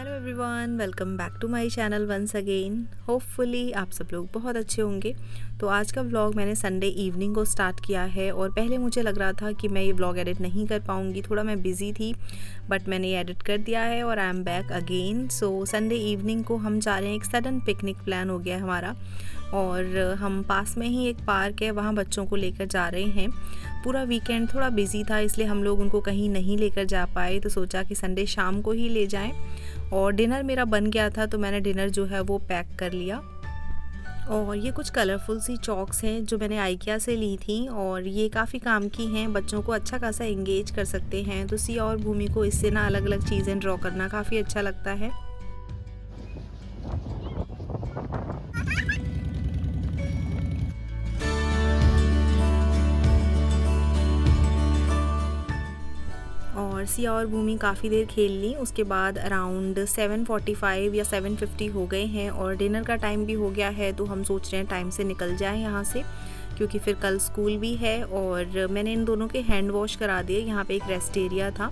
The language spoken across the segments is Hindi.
Hello everyone, welcome back to my channel once again. Hopefully आप सब लोग बहुत अच्छे होंगे। तो आज का व्लॉग मैंने संडे इवनिंग को स्टार्ट किया है और पहले मुझे लग रहा था कि मैं ये व्लॉग एडिट नहीं कर पाऊँगी, थोड़ा मैं बिज़ी थी, बट मैंने ये एडिट कर दिया है और I am back again. So Sunday evening को हम जा रहे हैं, एक सडन पिकनिक प्लान हो गया है हमारा और हम पास में ही एक पार्क है, वहाँ बच्चों को लेकर जा रहे हैं। पूरा वीकेंड थोड़ा बिजी था, इसलिए हम लोग उनको कहीं नहीं लेकर जा पाए, तो सोचा कि संडे शाम को ही ले जाएं। और डिनर मेरा बन गया था, तो मैंने डिनर जो है वो पैक कर लिया। और ये कुछ कलरफुल सी चॉक्स हैं जो मैंने आइकिया से ली थी और ये काफ़ी काम की हैं, बच्चों को अच्छा खासा इंगेज कर सकते हैं। तो सिया और भूमि को इससे ना अलग अलग चीज़ें ड्रॉ करना काफ़ी अच्छा लगता है। और सिया और भूमि काफ़ी देर खेल ली। उसके बाद अराउंड 7:45 या 7:50 हो गए हैं और डिनर का टाइम भी हो गया है, तो हम सोच रहे हैं टाइम से निकल जाएं यहाँ से, क्योंकि फिर कल स्कूल भी है। और मैंने इन दोनों के हैंड वॉश करा दिए। यहाँ पे एक रेस्ट एरिया था,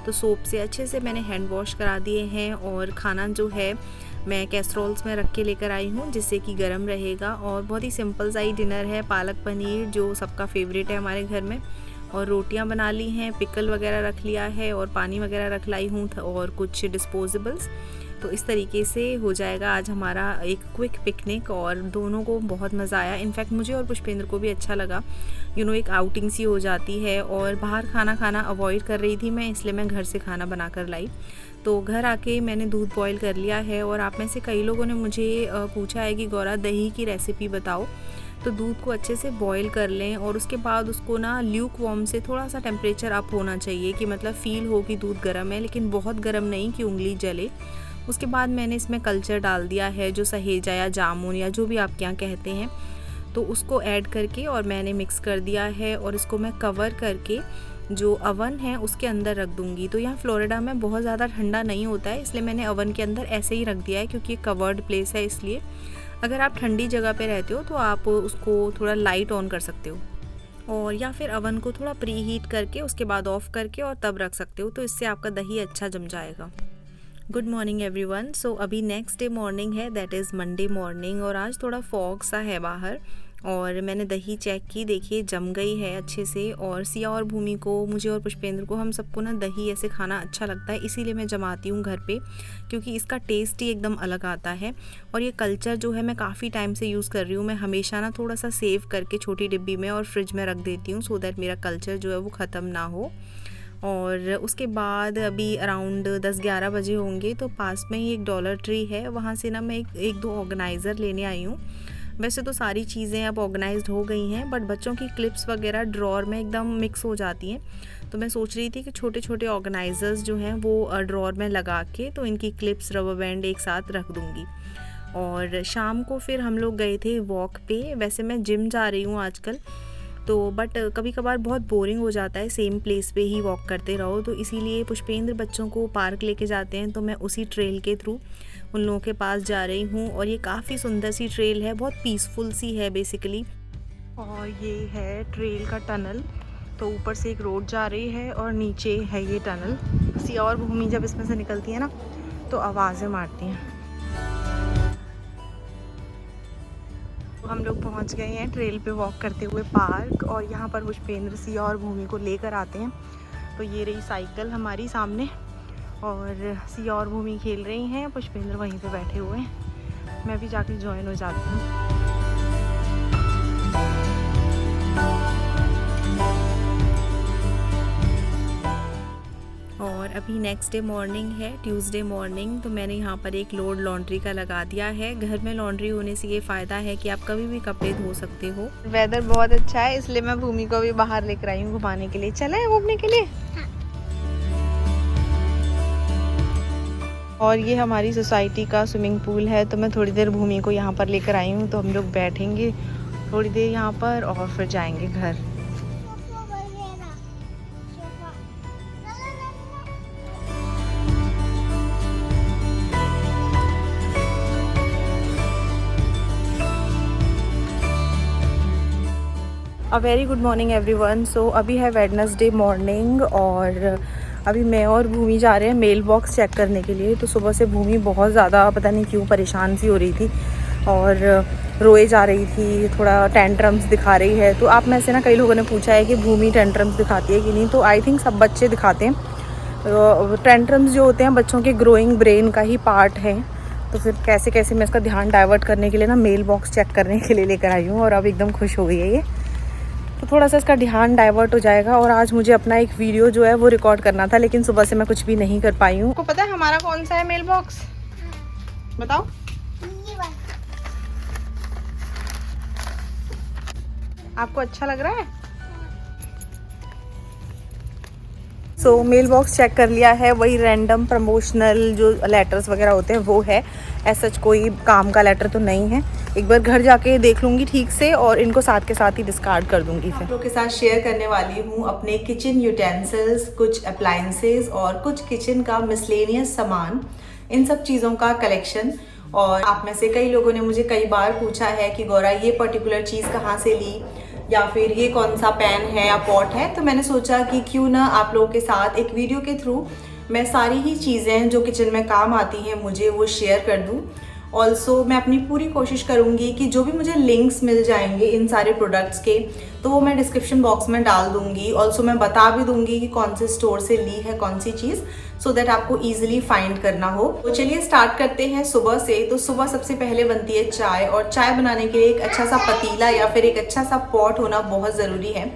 तो सोप से अच्छे से मैंने हैंड वॉश करा दिए हैं। और खाना जो है मैं कैसरोल्स में रख के लेकर आई हूँ, जिससे कि गर्म रहेगा। और बहुत ही सिंपल सा ही डिनर है, पालक पनीर जो सबका फेवरेट है हमारे घर में, और रोटियां बना ली हैं, पिकल वगैरह रख लिया है और पानी वगैरह रख लाई हूँ और कुछ डिस्पोजेबल्स। तो इस तरीके से हो जाएगा आज हमारा एक क्विक पिकनिक। और दोनों को बहुत मज़ा आया, इनफैक्ट मुझे और पुष्पेंद्र को भी अच्छा लगा। एक आउटिंग सी हो जाती है। और बाहर खाना खाना अवॉइड कर रही थी मैं, इसलिए मैं घर से खाना बना कर लाई। तो घर आके मैंने दूध बॉईल कर लिया है। और आप में से कई लोगों ने मुझे पूछा है कि गौरा दही की रेसिपी बताओ। तो दूध को अच्छे से बॉईल कर लें और उसके बाद उसको ना ल्यूक वार्म से थोड़ा सा टेम्परेचर अप होना चाहिए, कि मतलब फ़ील हो कि दूध गर्म है, लेकिन बहुत गर्म नहीं कि उंगली जले। उसके बाद मैंने इसमें कल्चर डाल दिया है, जो सहेजा या जामुन या जो भी आप क्या कहते हैं, तो उसको ऐड करके और मैंने मिक्स कर दिया है। और इसको मैं कवर करके जो अवन है उसके अंदर रख दूंगी। तो यहाँ फ्लोरिडा में बहुत ज़्यादा ठंडा नहीं होता है, इसलिए मैंने अवन के अंदर ऐसे ही रख दिया है, क्योंकि ये कवर्ड प्लेस है। इसलिए अगर आप ठंडी जगह पे रहते हो तो आप उसको थोड़ा लाइट ऑन कर सकते हो, और या फिर अवन को थोड़ा प्री हीट करके उसके बाद ऑफ करके और तब रख सकते हो, तो इससे आपका दही अच्छा जम जाएगा। Good morning everyone. सो अभी नेक्स्ट डे मॉर्निंग है, दैट इज़ मंडे मॉर्निंग, और आज थोड़ा फॉग सा है बाहर। और मैंने दही चेक की, देखिए जम गई है अच्छे से। और सिया और भूमि को, मुझे और पुष्पेंद्र को, हम सबको ना दही ऐसे खाना अच्छा लगता है, इसीलिए मैं जमाती हूँ घर पे, क्योंकि इसका टेस्ट ही एकदम अलग आता है। और ये कल्चर जो है मैं काफ़ी टाइम से यूज़ कर रही हूँ। मैं हमेशा ना थोड़ा सा सेव करके छोटी डिब्बी में और फ्रिज में रख देती हूँ, सो दैट मेरा कल्चर जो है वो ख़त्म ना हो। और उसके बाद अभी अराउंड 10-11 बजे होंगे, तो पास में ही एक डॉलर ट्री है, वहाँ से ना मैं एक दो ऑर्गेनाइज़र लेने आई हूँ। वैसे तो सारी चीज़ें अब ऑर्गेनाइज्ड हो गई हैं, बट बच्चों की क्लिप्स वगैरह ड्रॉर में एकदम मिक्स हो जाती हैं। तो मैं सोच रही थी कि छोटे छोटे ऑर्गेनाइज़र्स जो हैं वो ड्रॉर में लगा के, तो इनकी क्लिप्स, रबर बैंड एक साथ रख दूँगी। और शाम को फिर हम लोग गए थे वॉक पे। वैसे मैं जिम जा रही हूँ आजकल, तो बट कभी कभार बहुत बोरिंग हो जाता है सेम प्लेस पे ही वॉक करते रहो, तो इसीलिए पुष्पेंद्र बच्चों को पार्क लेके जाते हैं, तो मैं उसी ट्रेल के थ्रू उन लोगों के पास जा रही हूँ। और ये काफ़ी सुंदर सी ट्रेल है, बहुत पीसफुल सी है बेसिकली। और ये है ट्रेल का टनल, तो ऊपर से एक रोड जा रही है और नीचे है ये टनल। सिया और भूमि जब इसमें से निकलती है ना, तो आवाज़ें मारती हैं। हम लोग पहुंच गए हैं ट्रेल पे वॉक करते हुए पार्क, और यहाँ पर पुष्पेंद्र सिया और भूमि को लेकर आते हैं। तो ये रही साइकिल हमारी सामने, और सिया और भूमि खेल रही हैं, पुष्पेंद्र वहीं पे बैठे हुए हैं। मैं भी जाके ज्वाइन हो जाती हूँ। और अभी नेक्स्ट डे मॉर्निंग है, ट्यूसडे मॉर्निंग, तो मैंने यहाँ पर एक लोड लॉन्ड्री का लगा दिया है। घर में लॉन्ड्री होने से ये फ़ायदा है कि आप कभी भी कपड़े धो सकते हो। वेदर बहुत अच्छा है, इसलिए मैं भूमि को भी बाहर लेकर आई हूँ घुमाने के लिए। चले घूमने के लिए। हाँ। और ये हमारी सोसाइटी का स्विमिंग पूल है, तो मैं थोड़ी देर भूमि को यहाँ पर लेकर आई हूँ, तो हम लोग बैठेंगे थोड़ी देर यहाँ पर और फिर जाएंगे घर। A very good morning everyone. So अभी है वेडनेसडे मॉर्निंग, और अभी मैं और भूमि जा रहे हैं मेल बॉक्स चेक करने के लिए। तो सुबह से भूमि बहुत ज़्यादा पता नहीं क्यों परेशान सी हो रही थी और रोए जा रही थी, थोड़ा टेंट्रम्स दिखा रही है। तो आप में से ना कई लोगों ने पूछा है कि भूमि टेंट्रम्स दिखाती है कि नहीं। तो आई थिंक सब बच्चे दिखाते हैं। टेंट्रम्स जो होते हैं बच्चों के ग्रोइंग ब्रेन का ही पार्ट है। तो फिर कैसे कैसे मैं इसका ध्यान डाइवर्ट करने के लिए ना मेल बॉक्स चेक करने के लिए लेकर आई हूँ और अब एकदम खुश हो गई है ये। तो थोड़ा सा इसका ध्यान डाइवर्ट हो जाएगा। और आज मुझे अपना एक वीडियो जो है वो रिकॉर्ड करना था, लेकिन सुबह से मैं कुछ भी नहीं कर पाई हूँ। आपको पता है हमारा कौन सा है मेल बॉक्स? बताओ। आपको अच्छा लग रहा है? सो मेल बॉक्स चेक कर लिया है। वही रैंडम प्रमोशनल जो लेटर्स वगैरह होते हैं वो है, ऐसा कोई काम का लेटर तो नहीं है। एक बार घर जाके देख लूँगी ठीक से और इनको साथ के साथ ही डिस्कार्ड कर दूँगी। फिर आप लोग के साथ शेयर करने वाली हूँ अपने किचन यूटेंसिल्स, कुछ अप्लायंसेस और कुछ किचन का मिसलेनियस सामान, इन सब चीज़ों का कलेक्शन। और आप में से कई लोगों ने मुझे कई बार पूछा है कि गौरा ये पर्टिकुलर चीज़ कहाँ से ली, या फिर ये कौन सा पैन है या पॉट है। तो मैंने सोचा कि क्यों ना आप लोगों के साथ एक वीडियो के थ्रू मैं सारी ही चीज़ें जो किचन में काम आती हैं मुझे वो शेयर कर दूँ। ऑल्सो मैं अपनी पूरी कोशिश करूँगी कि जो भी मुझे लिंक्स मिल जाएंगे इन सारे प्रोडक्ट्स के तो वो मैं डिस्क्रिप्शन बॉक्स में डाल दूँगी। ऑल्सो मैं बता भी दूँगी कि कौन से स्टोर से ली है कौन सी चीज़, सो दैट आपको ईजिली फाइंड करना हो। तो चलिए स्टार्ट करते हैं सुबह से। तो सुबह सबसे पहले बनती है चाय, और चाय बनाने के लिए एक अच्छा सा पतीला या फिर एक अच्छा सा पॉट होना बहुत ज़रूरी है।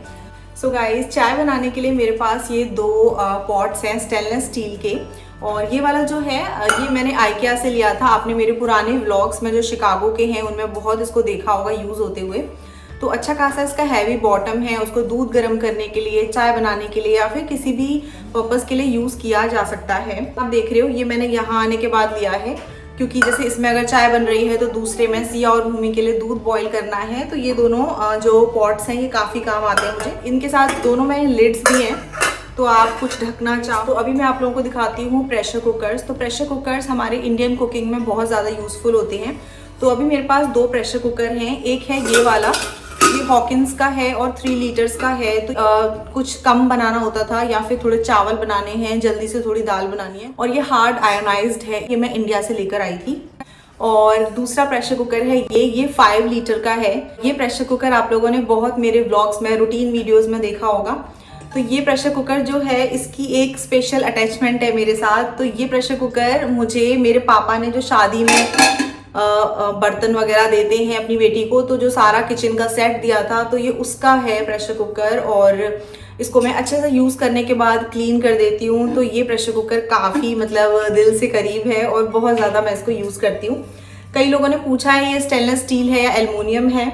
सो गाइस, चाय बनाने के लिए मेरे पास ये 2 पॉट्स हैं स्टेनलेस स्टील के। और ये वाला जो है ये मैंने आइकिया से लिया था। आपने मेरे पुराने व्लॉग्स में जो शिकागो के हैं उनमें बहुत इसको देखा होगा यूज़ होते हुए। तो अच्छा खासा इसका हैवी बॉटम है, उसको दूध गर्म करने के लिए, चाय बनाने के लिए या फिर किसी भी पर्पज़ के लिए यूज़ किया जा सकता है। आप देख रहे हो ये मैंने यहाँ आने के बाद लिया है, क्योंकि जैसे इसमें अगर चाय बन रही है तो दूसरे में सिया और भूमि के लिए दूध बॉईल करना है। तो ये दोनों जो पॉट्स हैं ये काफ़ी काम आते हैं मुझे। इनके साथ दोनों में लिड्स भी हैं, तो आप कुछ ढकना चाहो। तो अभी मैं आप लोगों को दिखाती हूँ प्रेशर कुकर्स। तो प्रेशर कुकर्स हमारे इंडियन कुकिंग में बहुत ज़्यादा यूज़फुल होते हैं। तो अभी मेरे पास 2 प्रेशर कुकर हैं। एक है ये वाला, ये हॉकिंस का है और 3 लीटर्स का है। तो कुछ कम बनाना होता था या फिर थोड़े चावल बनाने हैं, जल्दी से थोड़ी दाल बनानी है। और ये हार्ड आयोनाइज्ड है, ये मैं इंडिया से लेकर आई थी। और दूसरा प्रेशर कुकर है ये 5 लीटर का है। ये प्रेशर कुकर आप लोगों ने बहुत मेरे व्लॉग्स में, रूटीन वीडियोस में देखा होगा। तो ये प्रेशर कुकर जो है इसकी एक स्पेशल अटैचमेंट है मेरे साथ। तो ये प्रेशर कुकर मुझे मेरे पापा ने जो शादी में बर्तन वगैरह देते हैं अपनी बेटी को, तो जो सारा किचन का सेट दिया था तो ये उसका है प्रेशर कुकर। और इसको मैं अच्छे से यूज़ करने के बाद क्लीन कर देती हूँ। तो ये प्रेशर कुकर काफ़ी मतलब दिल से करीब है और बहुत ज़्यादा मैं इसको यूज़ करती हूँ। कई लोगों ने पूछा है ये स्टेनलेस स्टील है या एल्युमिनियम है।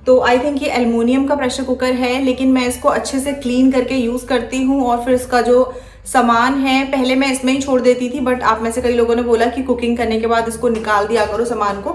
तो आई थिंक ये एल्युमिनियम का प्रेशर कुकर है, लेकिन मैं इसको अच्छे से क्लीन करके यूज़ करती हूँ। और फिर इसका जो सामान है पहले मैं इसमें ही छोड़ देती थी, बट आप में से कई लोगों ने बोला कि कुकिंग करने के बाद इसको निकाल दिया करो सामान को।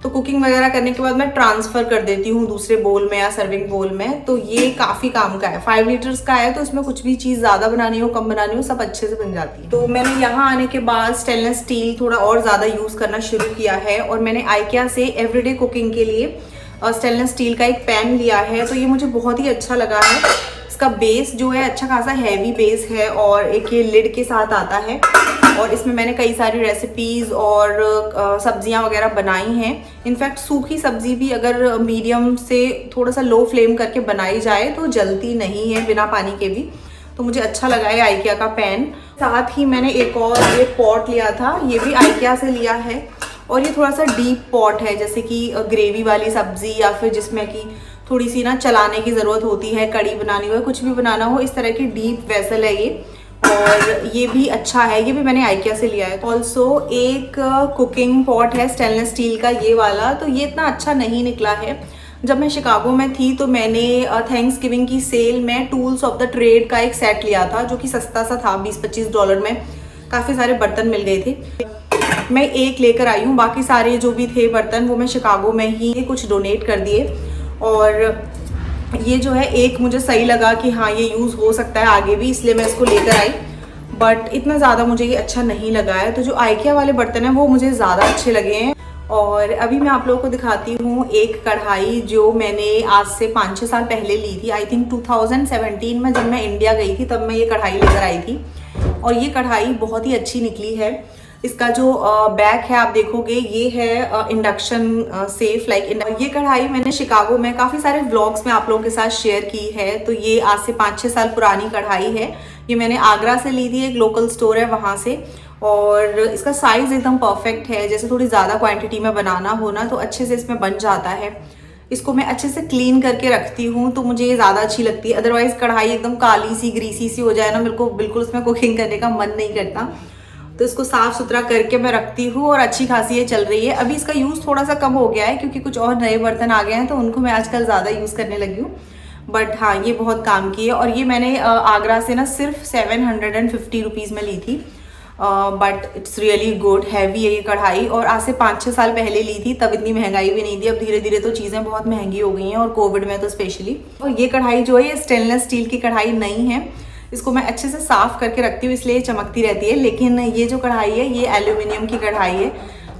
तो कुकिंग वगैरह करने के बाद मैं ट्रांसफ़र कर देती हूँ दूसरे बोल में या सर्विंग बोल में। तो ये काफ़ी काम का है, 5 लीटर्स का है। तो इसमें कुछ भी चीज़ ज़्यादा बनानी हो कम बनानी हो सब अच्छे से बन जाती है। तो मैंने यहाँ आने के बाद स्टेनलेस स्टील थोड़ा और ज़्यादा यूज़ करना शुरू किया है। और मैंने आइकिया से एवरीडे कुकिंग के लिए स्टेनलेस स्टील का एक पैन लिया है। तो ये मुझे बहुत ही अच्छा लगा है। इसका बेस जो है अच्छा खासा हैवी बेस है और एक ये लिड के साथ आता है। और इसमें मैंने कई सारी रेसिपीज़ और सब्जियां वगैरह बनाई हैं। इनफैक्ट सूखी सब्जी भी अगर मीडियम से थोड़ा सा लो फ्लेम करके बनाई जाए तो जलती नहीं है बिना पानी के भी। तो मुझे अच्छा लगा है आइकिया का पैन। साथ ही मैंने एक और ये पॉट लिया था, ये भी आइकिया से लिया है। और ये थोड़ा सा डीप पॉट है, जैसे कि ग्रेवी वाली सब्जी या फिर जिसमें कि थोड़ी सी ना चलाने की ज़रूरत होती है, कड़ी बनानी हो कुछ भी बनाना हो, इस तरह की डीप वेसल है ये। और ये भी अच्छा है, ये भी मैंने आइकिया से लिया है। ऑल्सो एक कुकिंग पॉट है स्टेनलेस स्टील का, ये वाला। तो ये इतना अच्छा नहीं निकला है। जब मैं शिकागो में थी तो मैंने थैंक्स गिविंग की सेल में टूल्स ऑफ द ट्रेड का एक सेट लिया था, जो कि सस्ता सा था, $20-25 में काफ़ी सारे बर्तन मिल गए थे। मैं एक लेकर आई हूँ, बाकी सारे जो भी थे बर्तन वो मैं शिकागो में ही कुछ डोनेट कर दिए। और ये जो है एक मुझे सही लगा कि हाँ ये यूज़ हो सकता है आगे भी, इसलिए मैं इसको लेकर आई। बट इतना ज़्यादा मुझे ये अच्छा नहीं लगा है। तो जो आइकिया वाले बर्तन हैं वो मुझे ज़्यादा अच्छे लगे हैं। और अभी मैं आप लोगों को दिखाती हूँ एक कढ़ाई जो मैंने आज से 5-6 साल पहले ली थी। आई थिंक 2017 में जब मैं इंडिया गई थी तब मैं ये कढ़ाई लेकर आई थी। और ये कढ़ाई बहुत ही अच्छी निकली है। इसका जो बैक है आप देखोगे ये है इंडक्शन सेफ लाइक। ये कढ़ाई मैंने शिकागो में काफ़ी सारे व्लॉग्स में आप लोगों के साथ शेयर की है। तो ये आज से 5-6 साल पुरानी कढ़ाई है। ये मैंने आगरा से ली थी, एक लोकल स्टोर है वहाँ से। और इसका साइज़ एकदम परफेक्ट है। जैसे थोड़ी ज़्यादा क्वांटिटी में बनाना हो ना तो अच्छे से इसमें बन जाता है। इसको मैं अच्छे से क्लीन करके रखती हूँ तो मुझे ये ज़्यादा अच्छी लगती है। अदरवाइज़ कढ़ाई एकदम काली सी ग्रीसी सी हो जाए ना, मेरे को बिल्कुल उसमें कुकिंग करने का मन नहीं करता। तो इसको साफ़ सुथरा करके मैं रखती हूँ और अच्छी खासी ये चल रही है। अभी इसका यूज़ थोड़ा सा कम हो गया है क्योंकि कुछ और नए बर्तन आ गए हैं तो उनको मैं आजकल ज़्यादा यूज़ करने लगी हूँ। बट हाँ, ये बहुत काम की है। और ये मैंने आगरा से ना सिर्फ 750 रुपीज़ में ली थी। But it's really good, heavy है ये कढ़ाई। और आज से 5-6 साल पहले ली थी तब इतनी महंगाई भी नहीं थी। अब धीरे धीरे तो चीज़ें बहुत महंगी हो गई हैं और कोविड में तो स्पेशली। और ये कढ़ाई जो है ये स्टेनलेस स्टील की कढ़ाई नहीं है। इसको मैं अच्छे से साफ़ करके रखती हूँ इसलिए चमकती रहती है। लेकिन ये जो कढ़ाई है ये एल्यूमिनियम की कढ़ाई है।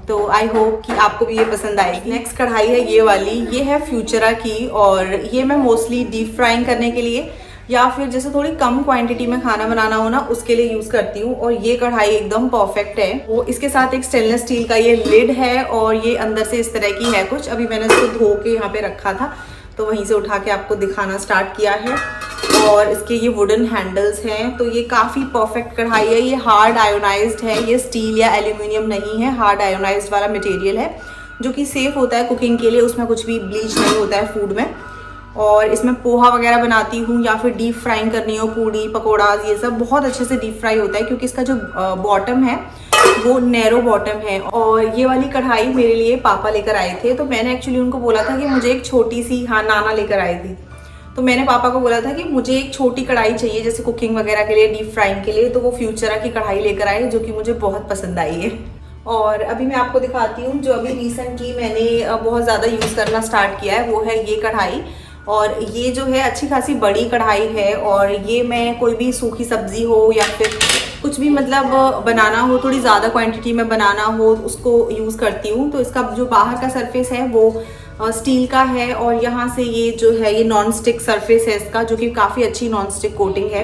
तो आई होप कि आपको भी ये पसंद आएगी। नेक्स्ट कढ़ाई है ये वाली, ये है फ्यूचरा की। और ये मैं मोस्टली डीप फ्राइंग करने के लिए या फिर जैसे थोड़ी कम क्वांटिटी में खाना बनाना हो ना उसके लिए यूज़ करती हूँ। और ये कढ़ाई एकदम परफेक्ट है। वो इसके साथ एक स्टेनलेस स्टील का ये लिड है और ये अंदर से इस तरह की है कुछ। अभी मैंने इसको धो के यहाँ पे रखा था तो वहीं से उठा के आपको दिखाना स्टार्ट किया है। और इसके ये वुडन हैंडल्स हैं। तो ये काफ़ी परफेक्ट कढ़ाई है। ये हार्ड आयोनाइज्ड है, ये स्टील या एल्यूमिनियम नहीं है, हार्ड आयोनाइज्ड वाला मटेरियल है जो कि सेफ़ होता है कुकिंग के लिए। उसमें कुछ भी ब्लीच नहीं होता है फूड में। और इसमें पोहा वगैरह बनाती हूँ या फिर डीप फ्राइंग करनी हो, पूड़ी पकौड़ा, ये सब बहुत अच्छे से डीप फ्राई होता है क्योंकि इसका जो बॉटम है वो नैरो बॉटम है। और ये वाली कढ़ाई मेरे लिए पापा लेकर आए थे। तो मैंने एक्चुअली उनको बोला था कि मुझे एक छोटी सी, हाँ नाना लेकर आए थे, तो मैंने पापा को बोला था कि मुझे एक छोटी कढ़ाई चाहिए जैसे कुकिंग वगैरह के लिए, डीप फ्राइंग के लिए। तो वो फ्यूचरा की कढ़ाई लेकर आए जो कि मुझे बहुत पसंद आई है। और अभी मैं आपको दिखाती हूँ जो अभी रिसेंटली मैंने बहुत ज़्यादा यूज़ करना स्टार्ट किया है वो है ये कढ़ाई। और ये जो है अच्छी खासी बड़ी कढ़ाई है। और ये मैं कोई भी सूखी सब्जी हो या फिर कुछ भी मतलब बनाना हो, थोड़ी ज़्यादा क्वांटिटी में बनाना हो उसको यूज़ करती हूँ। तो इसका जो बाहर का सरफेस है वो स्टील का है और यहाँ से ये जो है ये नॉन स्टिक सरफेस है इसका, जो कि काफ़ी अच्छी नॉन स्टिक कोटिंग है।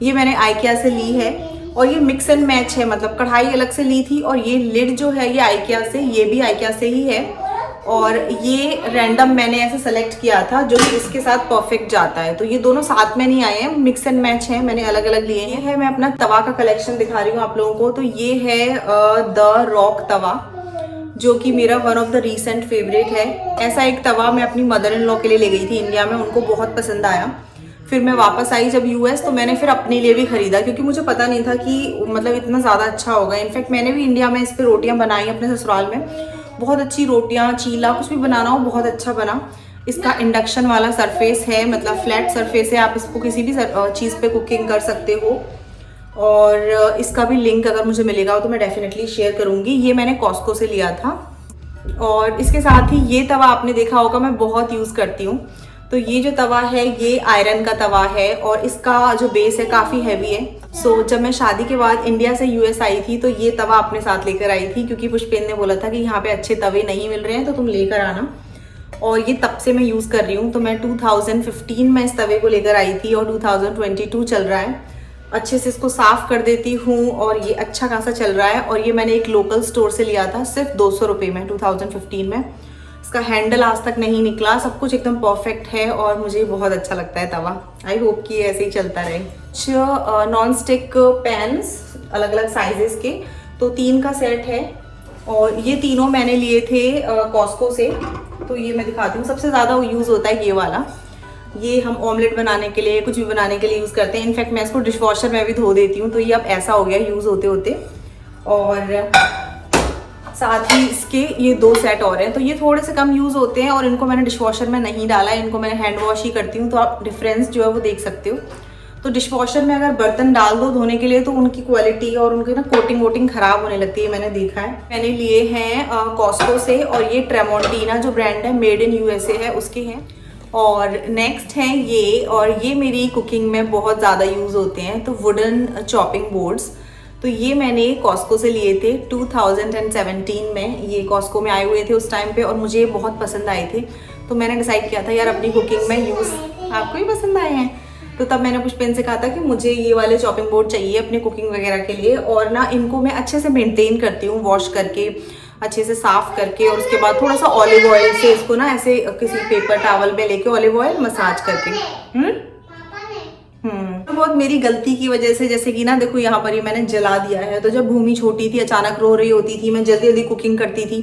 ये मैंने आइकिया से ली है। और ये मिक्स एंड मैच है, मतलब कढ़ाई अलग से ली थी और ये लिड जो है ये आइकिया से, ये भी आइकिया से ही है। और ये रैंडम मैंने ऐसे सेलेक्ट किया था जो कि इसके साथ परफेक्ट जाता है। तो ये दोनों साथ में नहीं आए हैं, मिक्स एंड मैच है, मैंने अलग अलग लिए हैं। मैं अपना तवा का कलेक्शन दिखा रही हूँ आप लोगों को। तो ये है द रॉक तवा, जो कि मेरा one of the recent favourite है। ऐसा एक तवा मैं अपनी मदर इन लॉ के लिए ले गई थी इंडिया में, उनको बहुत पसंद आया। फिर मैं वापस आई जब यूएस तो मैंने फिर अपने लिए भी खरीदा क्योंकि मुझे पता नहीं था कि मतलब इतना ज़्यादा अच्छा होगा। इनफैक्ट मैंने भी इंडिया में इस पर रोटियाँ बनाई अपने ससुराल में, बहुत अच्छी रोटियाँ, चीला, कुछ भी बनाना हो बहुत अच्छा बना। इसका इंडक्शन वाला सरफेस है, मतलब फ्लैट सरफेस है, आप इसको किसी भी चीज़ पे कुकिंग कर सकते हो। और इसका भी लिंक अगर मुझे मिलेगा तो मैं डेफिनेटली शेयर करूँगी। ये मैंने कॉस्को से लिया था। और इसके साथ ही ये तवा आपने देखा होगा मैं बहुत यूज़ करती हूँ। तो ये जो तवा है ये आयरन का तवा है और इसका जो बेस है काफ़ी हैवी है। सो जब मैं शादी के बाद इंडिया से यूएस आई थी तो ये तवा अपने साथ लेकर आई थी क्योंकि पुष्पेन ने बोला था कि यहाँ पे अच्छे तवे नहीं मिल रहे हैं तो तुम लेकर आना। और ये तब से मैं यूज़ कर रही हूँ। तो मैं 2015 में इस तवे को लेकर आई थी और 2022 चल रहा है। अच्छे से इसको साफ़ कर देती हूँ और ये अच्छा खासा चल रहा है। और ये मैंने एक लोकल स्टोर से लिया था सिर्फ 200 रुपये में 2015 में। इसका हैंडल आज तक नहीं निकला, सब कुछ एकदम परफेक्ट है और मुझे बहुत अच्छा लगता है तवा। आई होप कि ऐसे ही चलता रहे। नॉन स्टिक पैन्स अलग अलग साइजेस के, तो 3 का सेट है और ये तीनों मैंने लिए थे कॉस्को से। तो ये मैं दिखाती हूँ। सबसे ज़्यादा यूज़ होता है ये वाला, ये हम ऑमलेट बनाने के लिए, कुछ भी बनाने के लिए यूज़ करते हैं। इनफैक्ट मैं इसको डिशवॉशर में भी धो देती हूँ। तो ये अब ऐसा हो गया यूज़ होते होते। और साथ ही इसके ये 2 सेट और हैं, तो ये थोड़े से कम यूज़ होते हैं और इनको मैंने डिशवॉशर में नहीं डाला है, इनको मैंने हैंड वॉश ही करती हूँ। तो आप डिफरेंस जो है वो देख सकते हो। तो डिशवॉशर में अगर बर्तन डाल दो धोने के लिए तो उनकी क्वालिटी और उनकी ना कोटिंग वोटिंग ख़राब होने लगती है, मैंने देखा है। मैंने लिए हैं कॉस्को से और ये ट्रेमोंटीना जो ब्रांड है, मेड इन यूएसए है, उसके हैं। और नेक्स्ट हैं ये, और ये मेरी कुकिंग में बहुत ज़्यादा यूज़ होते हैं। तो वुडन चॉपिंग बोर्ड्स, तो ये मैंने कॉस्को से लिए थे 2017 में। ये कॉस्को में आए हुए थे उस टाइम पे और मुझे बहुत पसंद आए थे। तो मैंने डिसाइड किया था यार अपनी कुकिंग में यूज़, आपको भी पसंद आए हैं तो तब मैंने पुष्पेन से कहा था कि मुझे ये वाले चॉपिंग बोर्ड चाहिए अपने कुकिंग वगैरह के लिए। और ना इनको मैं अच्छे से मेंटेन करती हूँ, वॉश करके अच्छे से साफ करके, और उसके बाद थोड़ा सा ऑलिव ऑयल से इसको ना ऐसे किसी पेपर टॉवल पे लेके ऑलिव ऑयल मसाज करके। तो बहुत मेरी गलती की वजह से, जैसे कि ना देखो यहाँ पर ही मैंने जला दिया है। तो जब भूमि छोटी थी, अचानक रो रही होती थी, मैं जल्दी जल्दी कुकिंग करती थी,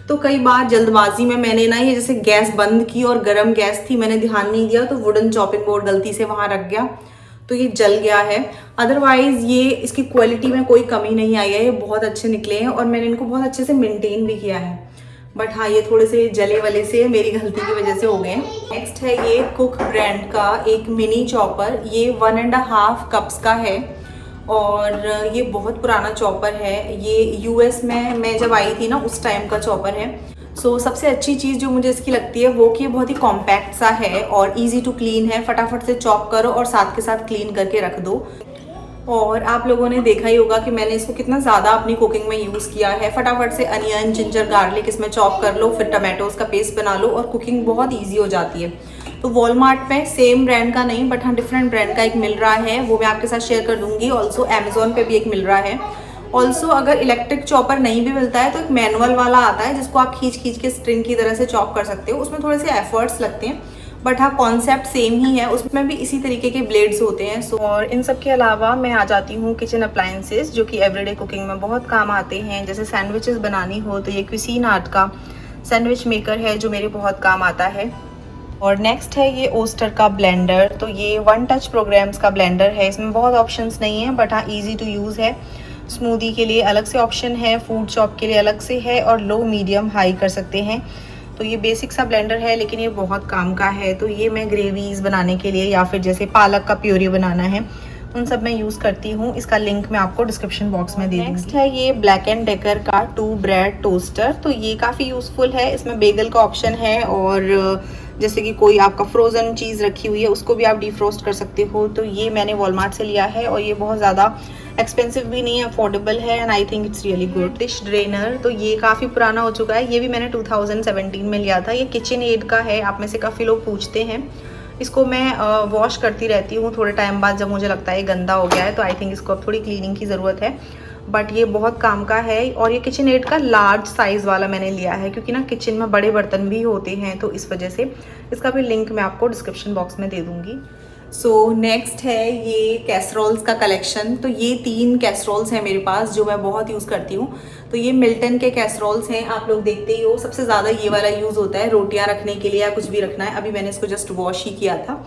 तो कई बार जल्दबाजी में मैंने ना ये जैसे गैस बंद की और गर्म गैस थी, मैंने ध्यान नहीं दिया, तो वुडन चॉपिंग बोर्ड गलती से वहां रख गया, तो ये जल गया है। अदरवाइज ये इसकी क्वालिटी में कोई कमी नहीं आई है, ये बहुत अच्छे निकले हैं और मैंने इनको बहुत अच्छे से मेंटेन भी किया है। बट हाँ, ये थोड़े से जले वाले से मेरी गलती की वजह से हो गए हैं। नेक्स्ट है ये कुक ब्रांड का एक मिनी चॉपर, ये 1.5 कप्स का है और ये बहुत पुराना चॉपर है। ये यूएस में मैं जब आई थी ना उस टाइम का चॉपर है। सो सबसे अच्छी चीज़ जो मुझे इसकी लगती है वो कि ये बहुत ही कॉम्पैक्ट सा है और इजी टू क्लीन है, फटाफट से चॉप करो और साथ के साथ क्लीन करके रख दो। और आप लोगों ने देखा ही होगा कि मैंने इसको कितना ज़्यादा अपनी कुकिंग में यूज़ किया है। फटाफट से अनियन, जिंजर, गार्लिक इसमें चॉप कर लो, फिर टमाटोज का पेस्ट बना लो और कुकिंग बहुत ईजी हो जाती है। तो वॉलमार्ट में सेम ब्रांड का नहीं, बट हाँ डिफरेंट ब्रांड का एक मिल रहा है, वो मैं आपके साथ शेयर कर दूंगी। ऑल्सो अमेजोन पे भी एक मिल रहा है। ऑल्सो अगर इलेक्ट्रिक चॉपर नहीं भी मिलता है तो एक मैनुअल वाला आता है जिसको आप खींच खींच के स्ट्रिंग की तरह से चॉप कर सकते हो। उसमें थोड़े से एफर्ट्स लगते हैं, बट हाँ कॉन्सेप्ट सेम ही है, उसमें भी इसी तरीके के ब्लेड्स होते हैं। सो और इन सब के अलावा मैं आ जाती हूँ किचन अप्लायंसेस, जो कि एवरीडे कुकिंग में बहुत काम आते हैं। जैसे सैंडविचेस बनानी हो तो ये क्विसीन आर्ट का सैंडविच मेकर है जो मेरे बहुत काम आता है। और नेक्स्ट है ये ओस्टर का ब्लेंडर, तो ये वन टच प्रोग्राम्स का ब्लेंडर है। इसमें बहुत ऑप्शंस नहीं है, बट हाँ ईजी टू यूज़ है। स्मूदी के लिए अलग से ऑप्शन है, फूड चॉप के लिए अलग से है और लो, मीडियम, हाई कर सकते हैं। तो ये बेसिक सा ब्लेंडर है लेकिन ये बहुत काम का है। तो ये मैं ग्रेवीज बनाने के लिए या फिर जैसे पालक का प्योरी बनाना है उन सब मैं यूज़ करती हूँ। इसका लिंक मैं आपको डिस्क्रिप्शन बॉक्स में दे दूँगी। नेक्स्ट है ये ब्लैक एंड डेकर का 2 ब्रेड टोस्टर, तो ये काफ़ी यूज़फुल है। इसमें बेगल का ऑप्शन है और जैसे कि कोई आपका फ्रोज़न चीज़ रखी हुई है उसको भी आप डिफ्रोस्ट कर सकते हो। तो ये मैंने वॉलमार्ट से लिया है और ये बहुत ज़्यादा एक्सपेंसिव भी नहीं है, अफोर्डेबल है and I think it's really good. Dish drainer, तो ये काफ़ी पुराना हो चुका है, ये भी मैंने 2017 में लिया था। ये किचन एड का है, आप में से काफ़ी लोग पूछते हैं। इसको मैं वॉश करती रहती हूँ थोड़े टाइम बाद, जब मुझे लगता है गंदा हो गया है तो आई थिंक इसको अब थोड़ी क्लीनिंग की ज़रूरत है। बट ये बहुत काम का है और ये किचन एड का लार्ज साइज़ वाला मैंने लिया है क्योंकि ना किचन में बड़े बर्तन भी होते हैं, तो इस वजह से इसका भी लिंक मैं आपको डिस्क्रिप्शन बॉक्स में दे दूँगी। सो नेक्स्ट है ये कैसरोल्स का कलेक्शन, तो ये 3 कैसरोल्स हैं मेरे पास जो मैं बहुत यूज़ करती हूँ। तो ये मिल्टन के कैसरोल्स हैं, आप लोग देखते ही हो। सबसे ज़्यादा ये वाला यूज़ होता है रोटियां रखने के लिए या कुछ भी रखना है। अभी मैंने इसको जस्ट वॉश ही किया था।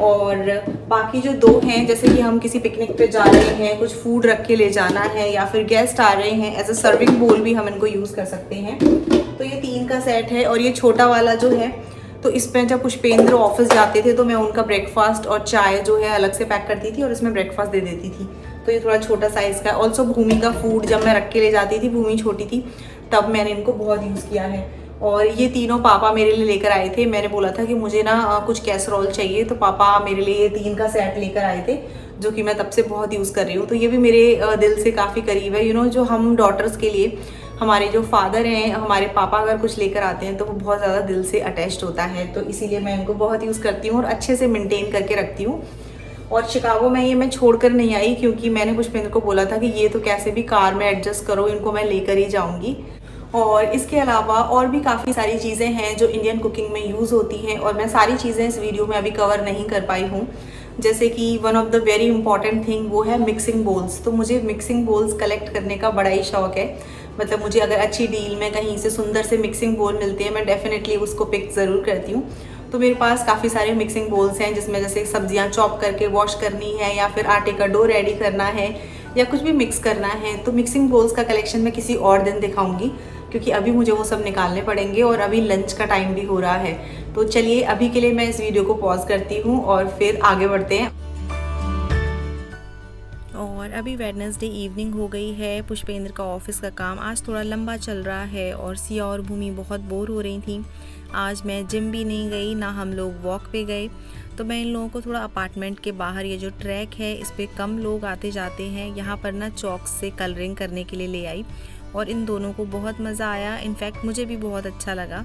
और बाकी जो 2 हैं, जैसे कि हम किसी पिकनिक पे जा रहे हैं, कुछ फूड रख के ले जाना है या फिर गेस्ट आ रहे हैं, एज अ सर्विंग बोल भी हम इनको यूज़ कर सकते हैं। तो ये 3 का सेट है। और ये छोटा वाला जो है, तो इसमें जब पुष्पेंद्र ऑफिस जाते थे तो मैं उनका ब्रेकफास्ट और चाय जो है अलग से पैक करती थी और इसमें ब्रेकफास्ट दे देती थी। तो ये थोड़ा छोटा साइज़ का है। ऑल्सो भूमि का फूड जब मैं रख के ले जाती थी, भूमि छोटी थी तब मैंने इनको बहुत यूज़ किया है। और ये तीनों पापा मेरे लिए लेकर आए थे। मैंने बोला था कि मुझे ना कुछ कैसरोल चाहिए, तो पापा मेरे लिए ये 3 का सेट लेकर आए थे जो कि मैं तब से बहुत यूज़ कर रही हूँ। तो ये भी मेरे दिल से काफ़ी करीब है। जो हम डॉटर्स के लिए हमारे जो फादर हैं, हमारे पापा अगर कुछ लेकर आते हैं तो वो बहुत ज़्यादा दिल से अटैच्ड होता है। तो इसीलिए मैं इनको बहुत यूज़ करती हूँ और अच्छे से मेंटेन करके रखती हूँ। और शिकागो में ये मैं छोड़कर नहीं आई क्योंकि मैंने पुष्पेंद्र को बोला था कि ये तो कैसे भी कार में एडजस्ट करो, इनको मैं लेकर ही जाऊँगी। और इसके अलावा और भी काफ़ी सारी चीज़ें हैं जो इंडियन कुकिंग में यूज़ होती हैं और मैं सारी चीज़ें इस वीडियो में अभी कवर नहीं कर पाई हूँ। जैसे कि one of the very important thing वो है मिक्सिंग बोल्स। तो मुझे मिक्सिंग बोल्स कलेक्ट करने का बड़ा ही शौक है। मतलब मुझे अगर अच्छी डील में कहीं से सुंदर से मिक्सिंग बोल मिलते हैं, मैं डेफिनेटली उसको पिक ज़रूर करती हूँ। तो मेरे पास काफ़ी सारे मिक्सिंग बोल्स हैं जिसमें जैसे सब्जियां चॉप करके वॉश करनी है या फिर आटे का डो रेडी करना है या कुछ भी मिक्स करना है। तो मिक्सिंग बोल्स का कलेक्शन मैं किसी और दिन दिखाऊंगी क्योंकि अभी मुझे वो सब निकालने पड़ेंगे और अभी लंच का टाइम भी हो रहा है। तो चलिए अभी के लिए मैं इस वीडियो को पॉज करती हूँ और फिर आगे बढ़ते हैं। और अभी वेडनेसडे इवनिंग हो गई है। पुष्पेंद्र का ऑफिस का काम आज थोड़ा लंबा चल रहा है और सिया और भूमि बहुत बोर हो रही थी। आज मैं जिम भी नहीं गई, ना हम लोग वॉक पे गए। तो मैं इन लोगों को थोड़ा अपार्टमेंट के बाहर ये जो ट्रैक है इस पर कम लोग आते जाते हैं, यहाँ पर ना चॉक से कलरिंग करने के लिए ले आई और इन दोनों को बहुत मज़ा आया। इनफैक्ट मुझे भी बहुत अच्छा लगा।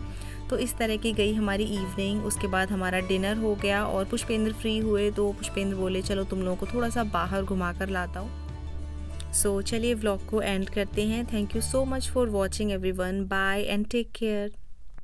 तो इस तरह की गई हमारी इवनिंग। उसके बाद हमारा डिनर हो गया और पुष्पेंद्र फ्री हुए तो पुष्पेंद्र बोले चलो तुम लोगों को थोड़ा सा बाहर घुमा कर लाता हूँ। सो चलिए व्लॉग को एंड करते हैं। Thank you so much for watching everyone. Bye and take care.